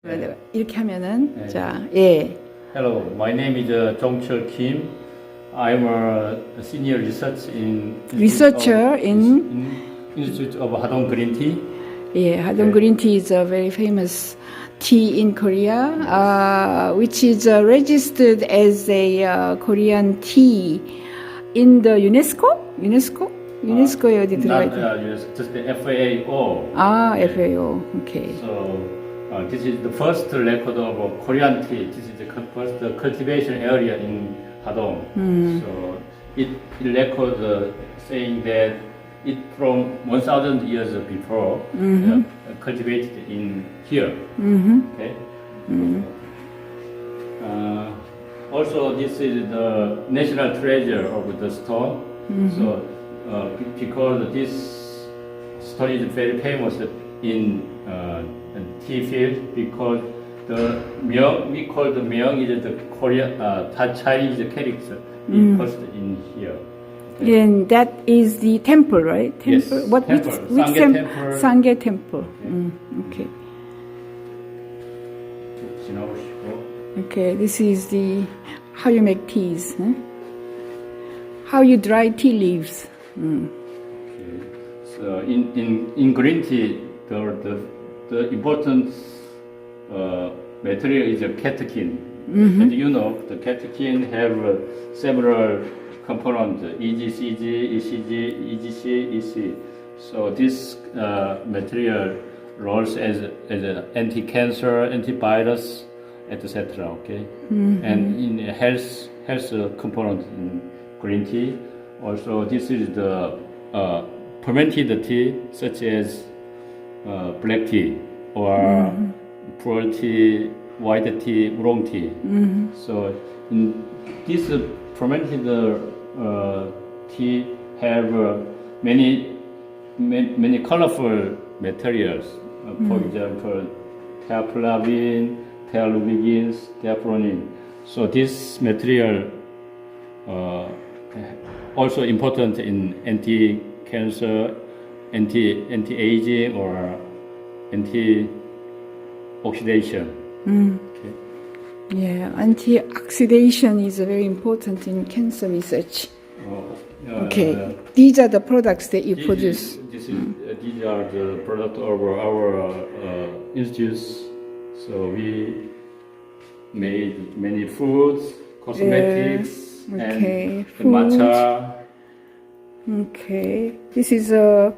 네. 이렇게 하면은 네. 자, 예. Hello, my name is Jong-cheol Kim. I'm a senior Researcher in Institute of Hadong Green Tea. 예, Hadong Green Tea is a very famous tea in Korea, which is registered as a Korean tea in the UNESCO? UNESCO에 어디 들어가 있죠? Not just the FAO. 아, FAO. Okay. So this is the first record of Korean tea. This is the first cultivation area in Hadong. So it records saying that it from 1,000 years before cultivated in here. Okay. Also, this is the national treasure of the stone. So because this stone is very famous in tea field, because the Myeong, we call the Myeong is the Korean Chinese character first in here. Okay. And that is the temple, right? Temple. Yes, What? temple. Which Ssanggye temple? Temple. Ssanggye Temple. Okay. Okay. This is the how you make teas. Huh? How you dry tea leaves. Okay. So in green tea, the important material is a catechin. And you know, the catechin have several components: EGCG, ECG, EGC, EC. So this material roles as an anti-cancer, antivirus, etc. Okay, and in health component in green tea. Also, this is the fermented tea, such as black tea or pearl tea, white tea, oolong tea. So in this fermented tea have many colorful materials. For example, theaflavin, thealumigins, theafronin. So this material also important in anti-cancer, anti-aging or anti-oxidation. Okay. Yeah, antioxidation is very important in cancer research. Okay, these are the products that you produce. These are the products of our institutes. So we made many foods, cosmetics, okay, and the matcha. Okay, this is a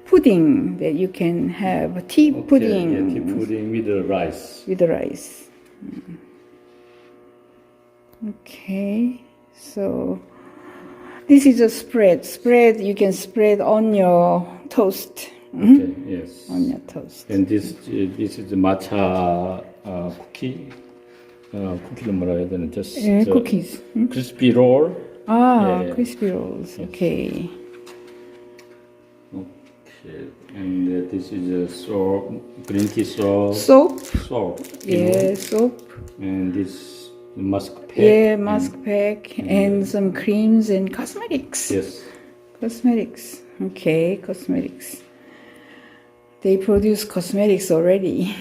pudding that you can have, tea pudding. Yeah, tea pudding with the rice. With the rice. Okay, so this is a spread. Spread you can spread on your toast. Okay, yes. On your toast. And this is the matcha cookie. 쿠키는 뭐라 해야 되나? Just cookies. crispy roll. Ah, yeah. crispy rolls. Yes. Okay. Okay, and this is a soap, green tea soap. Soap. Soap. Yeah, soap. And this mask pack. Yeah, mask pack and some creams and cosmetics. Yes. Cosmetics. Okay, cosmetics. They produce cosmetics already.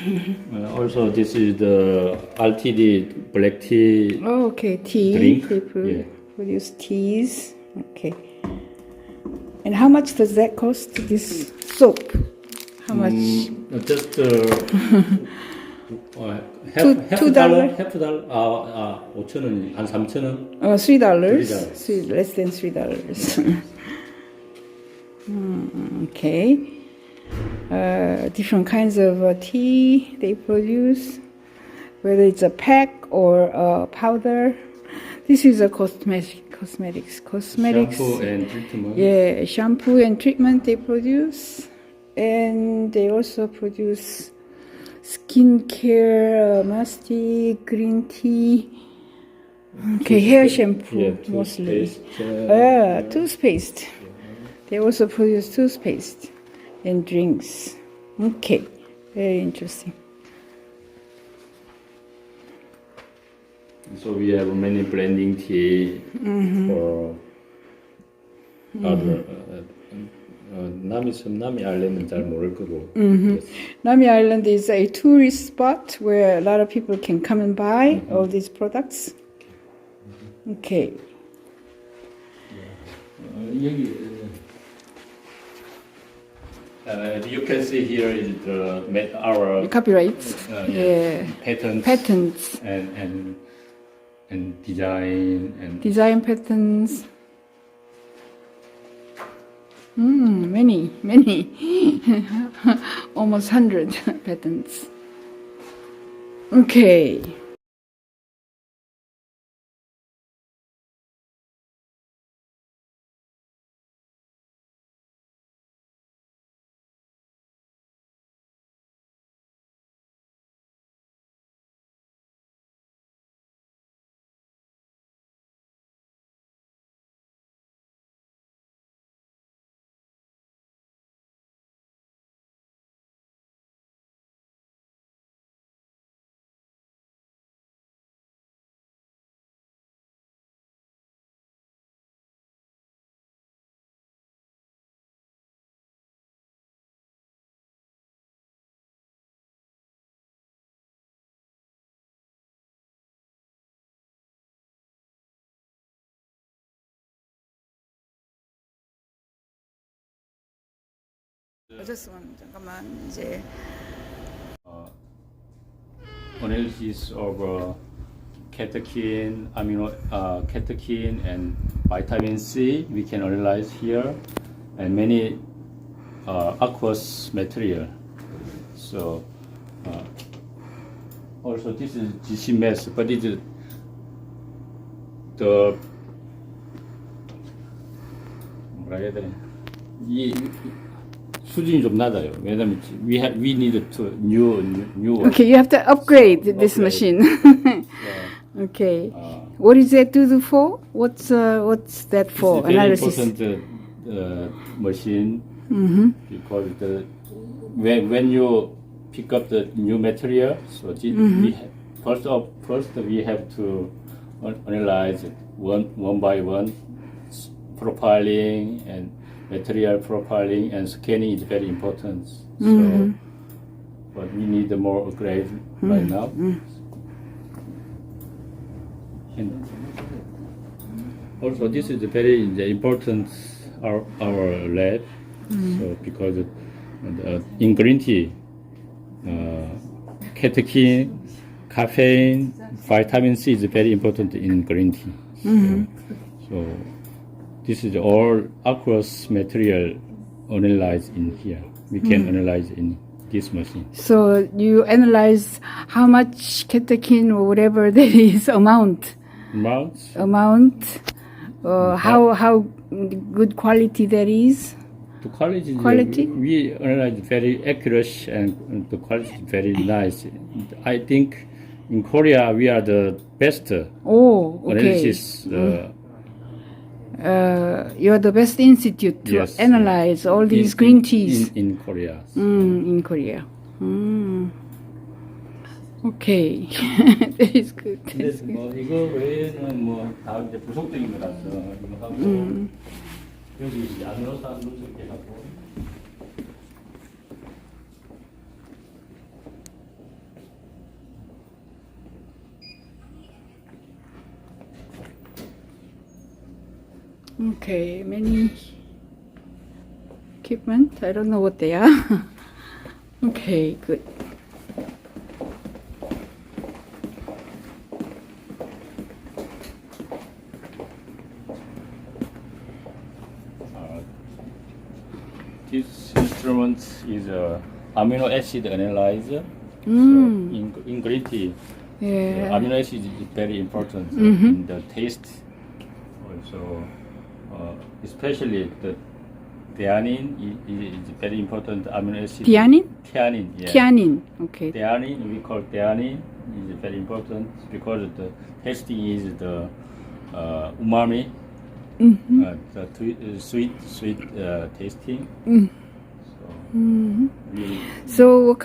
Also, this is the RTD black tea. Oh, okay, tea. Drink. They Yeah. produce teas. Okay. And how much does that cost? This soap? How much? Just $2. $2. 5,000원, 한 3,000원. $3. Less than $3. Okay. Different kinds of tea they produce, whether it's a pack or a powder. This is a cosmetics. Shampoo and treatment. Yeah, shampoo and treatment they produce, and they also produce skincare, mastic, green tea. Okay, hair shampoo Yeah, mostly. toothpaste. Toothpaste. They also produce toothpaste and drinks. Okay, very interesting. So we have many blending tea for other 남이 아일랜드는 잘 모를 거고. Nami Island is a tourist spot where a lot of people can come and buy all these products. Okay. 여기 you can see here is our Copyrights. Patents. and design and Design patents. Many. Almost 100 patents. Okay. 잠깐만 이제 analysis of catechin, catechin and vitamin C we can analyze here, and many aqueous material. So also this is GC mass, but it is the 뭐라 해야 되나 이 수준이 좀 낮아요. 왜냐면 we need to new one. Okay, you have to upgrade this machine. Okay. What is that to do for? What's that for? It's a very Analysis. important machine because when you pick up the new material, so we first we have to analyze it one by one, profiling and material profiling and scanning is very important. So, but we need more upgrade right now. And also, this is very important our lab. So because in green tea, catechin, caffeine, vitamin C is very important in green tea. So this is all aqueous material analyzed in here. We can analyze in this machine. So you analyze how much catechin or whatever there is amount, how good quality that is. The quality? We analyze very accurate and the quality is very nice. I think in Korea we are the best analysis. You are the best institute to analyze all these green teas in Korea. In Korea. Okay, that is good. 근데 뭐 이거 외에는 뭐 다 이제 부속적인 거라서 이거 하고 여기 안으로 다 누적해 하고. Okay, many equipment. I don't know what they are. Okay, good. This instrument is a amino acid analyzer. So in green tea, amino acid is very important in the taste. Also, especially the theanine is very important amino acid. Theanine? Theanine, yeah. Theanine, okay. Theanine, we call theanine is very important because the tasting is the umami, the sweet tasting. So,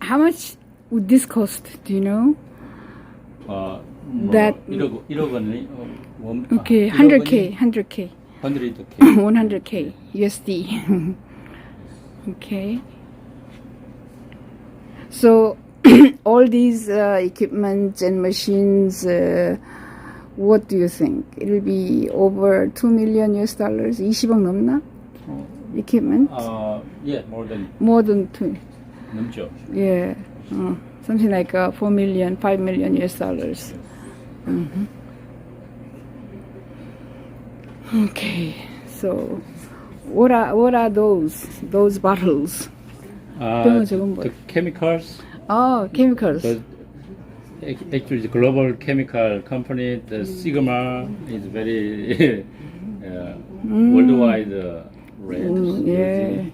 how much would this cost? Do you know? that 1억 원이 Okay, 100K. 100K. 100K USD. Okay. So all these equipment and machines, what do you think? It will be over $2 million US. 20억 넘나? Equipment? Yeah, More than 2. 넘죠. Yeah. Something like 4 million, 5 million US dollars. Okay. So what are those bottles? The chemicals. Oh, chemicals. But actually, the global chemical company, the Sigma, is very worldwide brand. Yeah.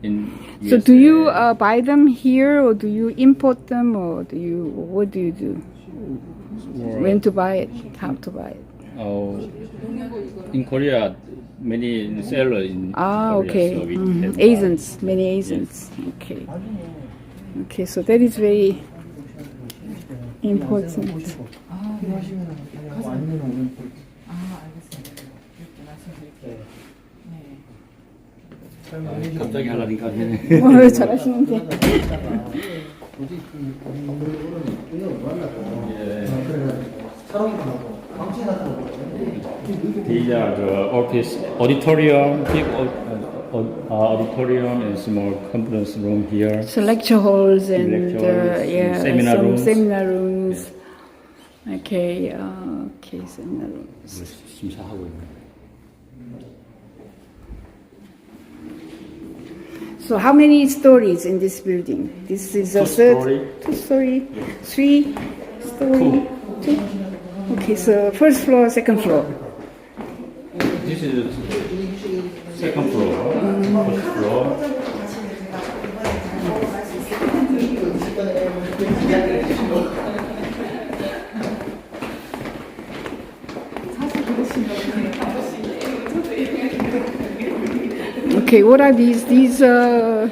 In So USA. do you buy them here, or do you import them, or what do you do? When to buy it? How to buy it? In Korea, many sellers in Korea. Okay. So we can buy. Agents, many agents. Okay. Okay, so that is very important. 갑자기 하려니까 잘하시는데. These are the office auditorium, big auditorium and small conference room here. So lecture halls and seminar some rooms. seminar rooms. Okay, okay, seminar rooms. 심사하고 있는. So how many stories in this building? This is a two story, 3 story, 2. Okay, so first floor, second floor. This is second floor, first floor. Okay, what are these? These are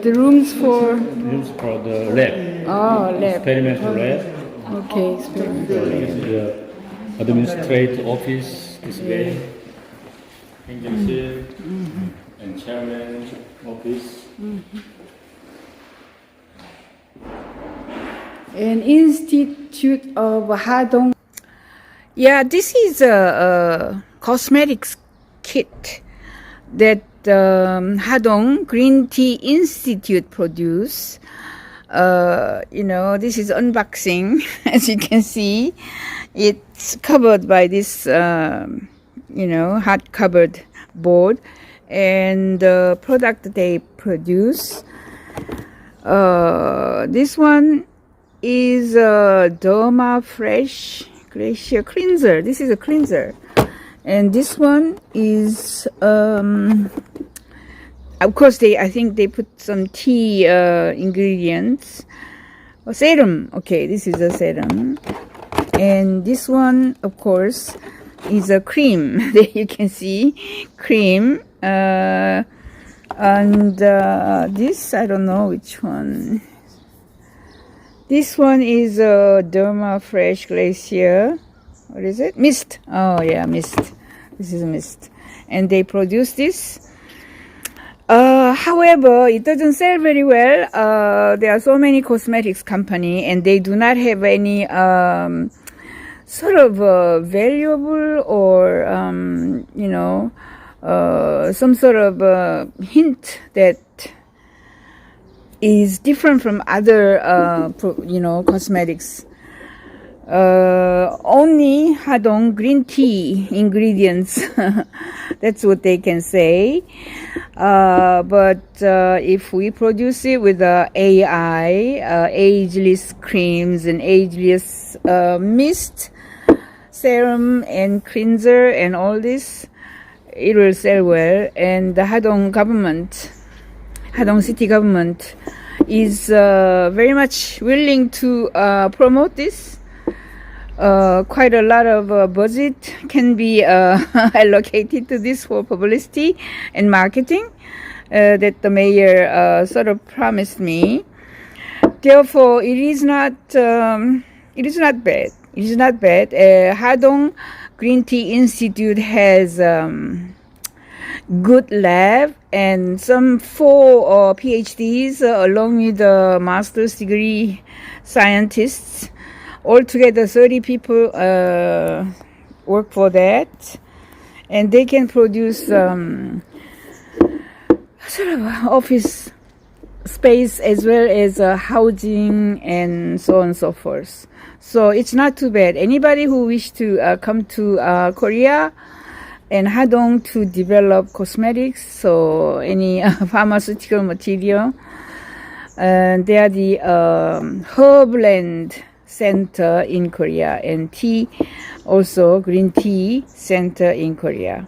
the rooms for... Rooms for the lab. Oh, lab. Experimental lab. Okay, experimental lab. This is the administrative office this way. 행정실 and chairman office. An Institute of Hadong. Yeah, this is a cosmetics kit that Hadong Green Tea Institute produce. This is unboxing. As you can see, it's covered by this, hard covered board, and the product they produce. This one is a Derma Fresh Glacier Cleanser. This is a cleanser. And this one is, of course, I think they put some tea ingredients. A serum. Okay, this is a serum. And this one, of course, is a cream. There you can see cream. And this, I don't know which one. This one is a Derma Fresh Glacier. What is it? Mist. Oh, yeah, mist. This is a mist. And they produce this. However, it doesn't sell very well. There are so many cosmetics company, and they do not have any sort of valuable or some sort of hint that is different from other cosmetics. Only Hadong Green Tea ingredients. That's what they can say. But if we produce it with AI, ageless creams and ageless mist, serum and cleanser and all this, it will sell well. And the Hadong city government is very much willing to promote this. Quite a lot of budget can be allocated to this for publicity and marketing that the mayor sort of promised me. Therefore, it is not bad. It is not bad. Hadong Green Tea Institute has good lab and some 4 PhDs along with the master's degree scientists. Altogether 30 people work for that, and they can produce sort of office space as well as housing and so on and so forth. So it's not too bad. Anybody who wish to come to Korea and Hadong to develop cosmetics, so any pharmaceutical material, and they are the Herbland Center in Korea, and tea, also green tea center in Korea.